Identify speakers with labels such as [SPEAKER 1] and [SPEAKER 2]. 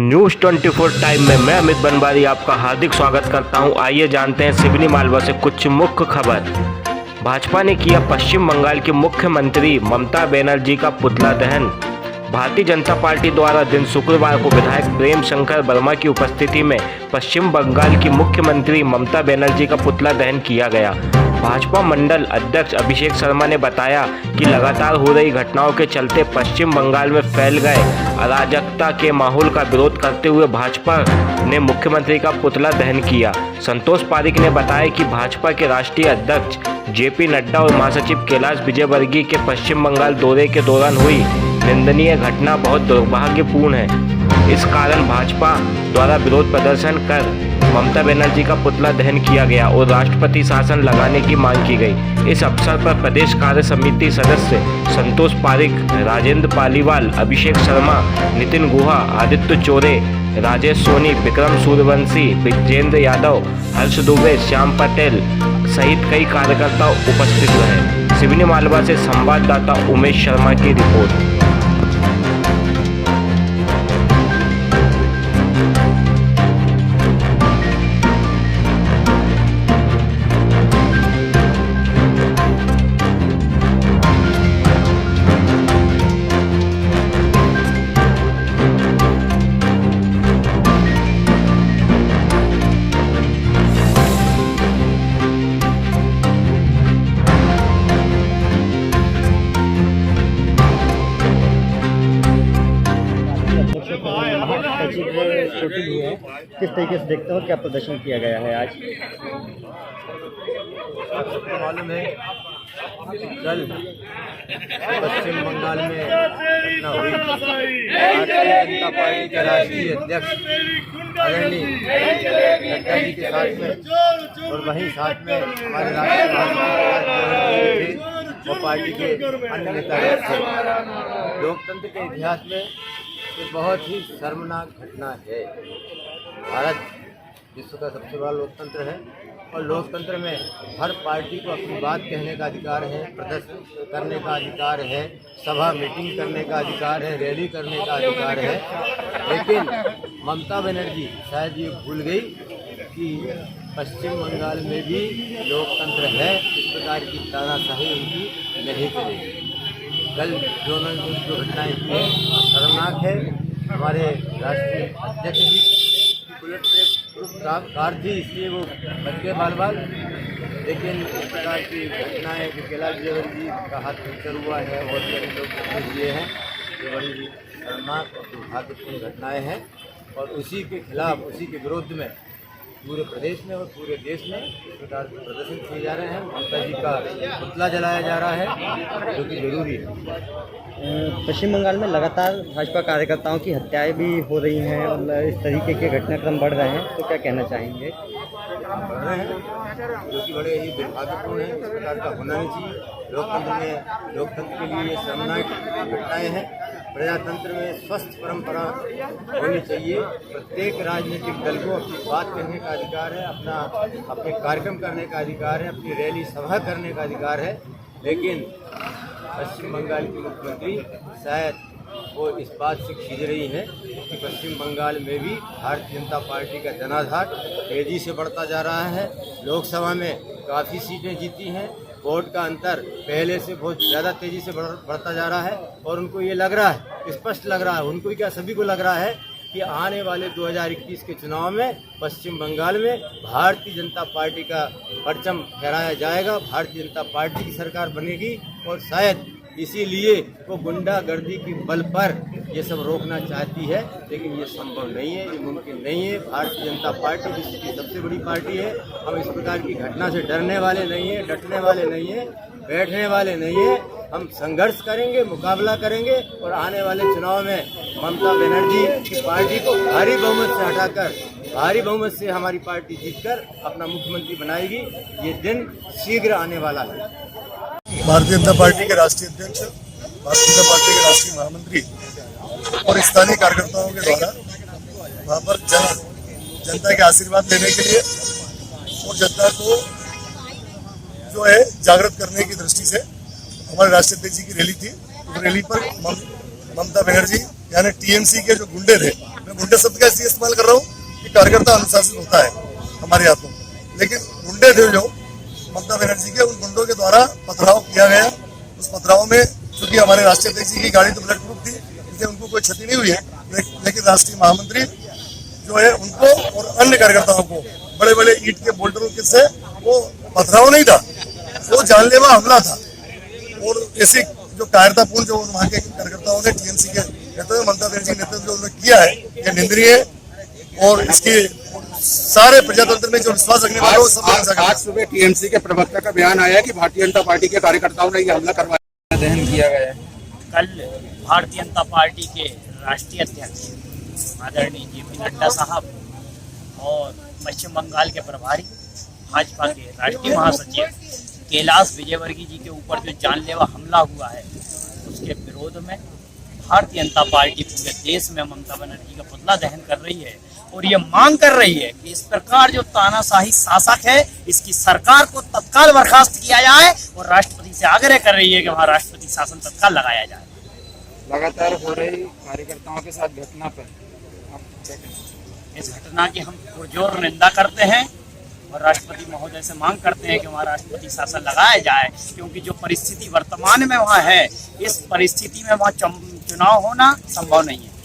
[SPEAKER 1] News 24 time में मैं अमित बनवारी आपका हार्दिक स्वागत करता हूं। आइए जानते हैं सिवनी मालवा से कुछ मुख्य खबर। भाजपा ने किया पश्चिम बंगाल की मुख्यमंत्री ममता बनर्जी का पुतला दहन। भारतीय जनता पार्टी द्वारा दिन शुक्रवार को विधायक प्रेम शंकर वर्मा की उपस्थिति में पश्चिम बंगाल की मुख्यमंत्री ममता बनर्जी का पुतला दहन किया गया। भाजपा मंडल अध्यक्ष अभिषेक शर्मा ने बताया कि लगातार हो रही घटनाओं के चलते पश्चिम बंगाल में फैल गए अराजकता के माहौल का विरोध करते हुए भाजपा ने मुख्यमंत्री का पुतला दहन किया। संतोष पारिक ने बताया कि भाजपा के राष्ट्रीय अध्यक्ष जेपी नड्डा और महासचिव कैलाश विजयवर्गीय के पश्चिम बंगाल दौरे के दौरान हुई निंदनीय घटना बहुत दुर्भाग्यपूर्ण है। इस कारण भाजपा द्वारा विरोध प्रदर्शन कर ममता बनर्जी का पुतला दहन किया गया और राष्ट्रपति शासन लगाने की मांग की गई। इस अवसर पर प्रदेश कार्य समिति सदस्य संतोष पारिक, राजेंद्र पालीवाल, अभिषेक शर्मा, नितिन गुहा, आदित्य चोरे, राजेश सोनी, विक्रम सूर्यवंशी, विजेंद्र यादव, हर्ष दुबे, श्याम पटेल सहित कई कार्यकर्ता उपस्थित रहे। सिवनी मालवा से संवाददाता उमेश शर्मा की रिपोर्ट।
[SPEAKER 2] शूटिंग हुई है, किस तरीके से देखते हो, क्या प्रदर्शन किया गया है आज?
[SPEAKER 3] सबको मालूम है कल पश्चिम बंगाल में घटना हुई। भारतीय जनता पार्टी के राष्ट्रीय अध्यक्ष आदरणीय नड्डा जी के साथ में और वहीं साथ में हमारे राष्ट्रीय और पार्टी के अन्य नेता थे। लोकतंत्र के इतिहास में ये बहुत ही शर्मनाक घटना है। भारत विश्व का सबसे बड़ा लोकतंत्र है और लोकतंत्र में हर पार्टी को अपनी बात कहने का अधिकार है, प्रदर्शन करने का अधिकार है, सभा मीटिंग करने का अधिकार है, रैली करने का अधिकार है। लेकिन ममता बनर्जी शायद ये भूल गई कि पश्चिम बंगाल में भी लोकतंत्र है। इस प्रकार की तानाशाही उनकी नहीं चलेगी। कल जो घटनाएं की है शर्मनाक है। हमारे राष्ट्रीय अध्यक्ष जी बुलेट से कार थी, इसलिए वो बच गए बाल बाल। लेकिन इस प्रकार की घटनाएं कि कैलाश विजयवर्गीय का हाथ फ्रैक्चर हुआ है और कई लोग दिए हैं, ये बड़ी शर्मनाक और दुर्भाग्यपूर्ण घटनाएं हैं। और उसी के खिलाफ, उसी के विरोध में पूरे प्रदेश में और पूरे देश में इस प्रकार के प्रदर्शन किए जा रहे हैं। ममता जी का पुतला जलाया जा रहा है, जो कि जरूरी है।
[SPEAKER 2] पश्चिम बंगाल में लगातार भाजपा कार्यकर्ताओं की हत्याएं भी हो रही हैं और इस तरीके के घटनाक्रम बढ़ रहे हैं, तो क्या कहना चाहेंगे?
[SPEAKER 3] बढ़ रहे हैं, जो कि बड़े ही दुर्भाग्यपूर्ण है। इस प्रकार का होना नहीं चाहिए। लोकतंत्र के लिए शर्मनाक घटनाएं हैं। प्रजातंत्र में स्वस्थ परंपरा होनी चाहिए। प्रत्येक राजनीतिक दल को अपनी बात कहने का अधिकार है, अपने कार्यक्रम करने का अधिकार है, अपनी रैली सभा करने का अधिकार है। लेकिन पश्चिम बंगाल की मुख्यमंत्री शायद वो इस बात से खींच रही है कि पश्चिम बंगाल में भी भारतीय जनता पार्टी का जनाधार तेजी से बढ़ता जा रहा है। लोकसभा में काफ़ी सीटें जीती हैं। वोट का अंतर पहले से बहुत ज़्यादा तेज़ी से बढ़ता जा रहा है और उनको ये लग रहा है, स्पष्ट लग रहा है, उनको क्या सभी को लग रहा है कि आने वाले 2021 के चुनाव में पश्चिम बंगाल में भारतीय जनता पार्टी का परचम फहराया जाएगा, भारतीय जनता पार्टी की सरकार बनेगी। और शायद इसीलिए वो गुंडागर्दी के बल पर ये सब रोकना चाहती है, लेकिन ये संभव नहीं है, ये मुमकिन नहीं है। भारतीय जनता पार्टी विश्व की सबसे बड़ी पार्टी है। हम इस प्रकार की घटना से डरने वाले नहीं हैं, डटने वाले नहीं हैं, बैठने वाले नहीं हैं। हम संघर्ष करेंगे, मुकाबला करेंगे और आने वाले चुनाव में ममता बनर्जी की पार्टी को भारी बहुमत से हटाकर, भारी बहुमत से हमारी पार्टी जीतकर अपना मुख्यमंत्री बनाएगी। ये दिन शीघ्र आने वाला है।
[SPEAKER 4] भारतीय जनता पार्टी के राष्ट्रीय अध्यक्ष, भारतीय जनता पार्टी के राष्ट्रीय महामंत्री और स्थानीय कार्यकर्ताओं के द्वारा वहाँ पर जनता के आशीर्वाद लेने के लिए और जनता को जो है जागृत करने की दृष्टि से हमारे राष्ट्रीय अध्यक्ष जी की रैली थी। उस रैली पर ममता बनर्जी यानी टीएमसी के जो गुंडे थे, गुंडे शब्द का इसलिए इस्तेमाल कर रहा हूँ कि कार्यकर्ता अनुशासित होता है हमारे हाथों, लेकिन गुंडे थे जो ममता बनर्जी के, उन गुंडों के द्वारा पथराव किया गया। उस पथराव में क्योंकि हमारे राष्ट्रीय अध्यक्ष जी की गाड़ी तो बुलेट प्रूफ थी, इसलिए उनको कोई क्षति नहीं हुई है, लेकिन राष्ट्रीय महामंत्री जो है उनको और अन्य कार्यकर्ताओं को बड़े बड़े ईंट के बोल्टरों के से वो पथराव नहीं था, वो जानलेवा हमला था। और ऐसी जो कायरतापूर्ण जो वहाँ के कार्यकर्ताओं ने टीएमसी के नेतृत्व ममता बनर्जी के नेतृत्व जो उन्होंने किया है, यह निंदनीय है और इसकी सारे प्रजातंत्र में जो विश्वास रखने वालों सब
[SPEAKER 5] आज सुबह टीएमसी के प्रवक्ता का बयान आया कि भारतीय जनता पार्टी के कार्यकर्ताओं ने यह हमला करवाया, दहन किया गया है।
[SPEAKER 6] कल भारतीय जनता पार्टी के राष्ट्रीय अध्यक्ष आदरणीय जेपी नड्डा साहब और पश्चिम बंगाल के प्रभारी भाजपा के राष्ट्रीय महासचिव कैलाश विजयवर्गीय जी के ऊपर जो जानलेवा हमला हुआ है, उसके विरोध में भारतीय जनता पार्टी पूरे देश में ममता बनर्जी का पुतला दहन कर रही है और ये मांग कर रही है कि इस प्रकार जो तानाशाही शासक है, इसकी सरकार को तत्काल बर्खास्त किया जाए और राष्ट्रपति से आग्रह कर रही है कि वहाँ राष्ट्रपति शासन तत्काल लगाया जाए।
[SPEAKER 5] लगातार हो रही कार्यकर्ताओं के साथ घटना पर
[SPEAKER 6] इस घटना की हम पुरजोर निंदा करते हैं और राष्ट्रपति महोदय से मांग करते हैं कि वहाँ राष्ट्रपति शासन लगाया जाए, क्योंकि जो परिस्थिति वर्तमान में वहाँ है, इस परिस्थिति में वहाँ चुनाव होना संभव नहीं है।